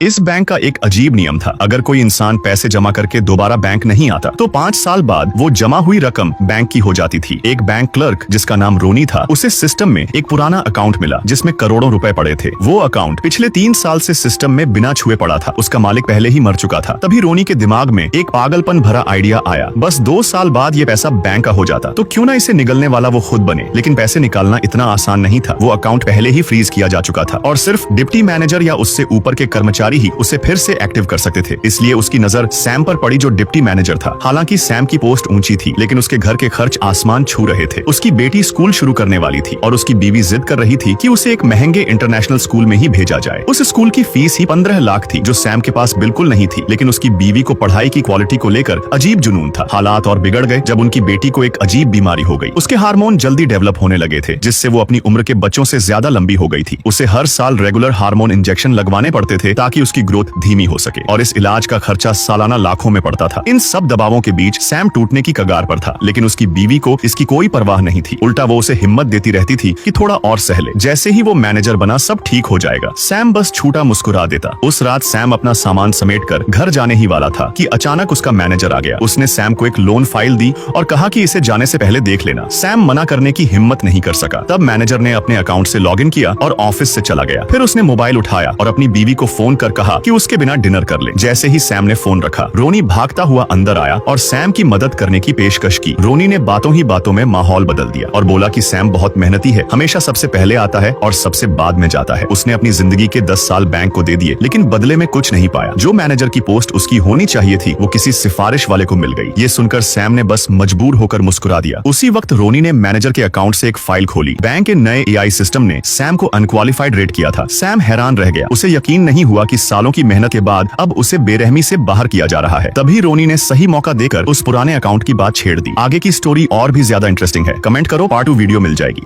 इस बैंक का एक अजीब नियम था। अगर कोई इंसान पैसे जमा करके दोबारा बैंक नहीं आता तो 5 साल बाद वो जमा हुई रकम बैंक की हो जाती थी। एक बैंक क्लर्क जिसका नाम रोनी था, उसे सिस्टम में एक पुराना अकाउंट मिला जिसमें करोड़ों रुपए पड़े थे। वो अकाउंट पिछले 3 साल से सिस्टम में बिना छुए पड़ा था। उसका मालिक पहले ही मर चुका था। तभी रोनी के दिमाग में एक पागलपन भरा आइडिया आया। बस 2 साल बाद ये पैसा बैंक का हो जाता तो क्यों ना इसे निगलने वाला वो खुद बने। लेकिन पैसे निकालना इतना आसान नहीं था। वो अकाउंट पहले ही फ्रीज किया जा चुका था और सिर्फ डिप्टी मैनेजर या उससे ऊपर के कर्मचारी ही उसे फिर से एक्टिव कर सकते थे। इसलिए उसकी नजर सैम पर पड़ी जो डिप्टी मैनेजर था। हालांकि सैम की पोस्ट ऊंची थी लेकिन उसके घर के खर्च आसमान छू रहे थे। उसकी बेटी स्कूल शुरू करने वाली थी और उसकी बीवी जिद कर रही थी कि उसे एक महंगे इंटरनेशनल स्कूल में ही भेजा जाए। उस स्कूल की फीस ही 15 लाख थी जो सैम के पास बिल्कुल नहीं थी। लेकिन उसकी बीवी को पढ़ाई की क्वालिटी को लेकर अजीब जुनून था। हालात और बिगड़ गए जब उनकी बेटी को एक अजीब बीमारी हो गई। उसके हार्मोन जल्दी डेवलप होने लगे थे जिससे वो अपनी उम्र के बच्चों से ज्यादा लंबी हो गई थी। उसे हर साल रेगुलर हार्मोन इंजेक्शन लगवाने पड़ते थे ताकि उसकी ग्रोथ धीमी हो सके और इस इलाज का खर्चा सालाना लाखों में पड़ता था। इन सब दबावों के बीच सैम टूटने की कगार पर था। लेकिन उसकी बीवी को इसकी कोई परवाह नहीं थी। उल्टा वो उसे हिम्मत देती रहती थी कि थोड़ा और सह ले, जैसे ही वो मैनेजर बना सब ठीक हो जाएगा। सैम बस छूटा मुस्कुरा देता। उस रात सैम अपना सामान समेटकर घर जाने ही वाला था कि अचानक उसका मैनेजर आ गया। उसने सैम को एक लोन फाइल दी और कहा कि इसे जाने से पहले देख लेना। सैम मना करने की हिम्मत नहीं कर सका। तब मैनेजर ने अपने अकाउंट से लॉगिन किया और ऑफिस से चला गया। फिर उसने मोबाइल उठाया और अपनी बीवी को फोन कर कहा कि उसके बिना डिनर कर ले। जैसे ही सैम ने फोन रखा, रोनी भागता हुआ अंदर आया और सैम की मदद करने की पेशकश की। रोनी ने बातों ही बातों में माहौल बदल दिया और बोला कि सैम बहुत मेहनती है, हमेशा सबसे पहले आता है और सबसे बाद में जाता है। उसने अपनी जिंदगी के 10 साल बैंक को दे दिए लेकिन बदले में कुछ नहीं पाया। जो मैनेजर की पोस्ट उसकी होनी चाहिए थी वो किसी सिफारिश वाले को मिल गई। ये सुनकर सैम ने बस मजबूर होकर मुस्कुरा दिया। उसी वक्त रोनी ने मैनेजर के अकाउंट से एक फाइल खोली। बैंक के नए एआई सिस्टम ने सैम को अनक्वालिफाइड रेट किया था। सैम हैरान रह गया। उसे यकीन नहीं हुआ कि सालों की मेहनत के बाद अब उसे बेरहमी से बाहर किया जा रहा है। तभी रोनी ने सही मौका देकर उस पुराने अकाउंट की बात छेड़ दी। आगे की स्टोरी और भी ज्यादा इंटरेस्टिंग है। कमेंट करो, पार्ट 2 वीडियो मिल जाएगी।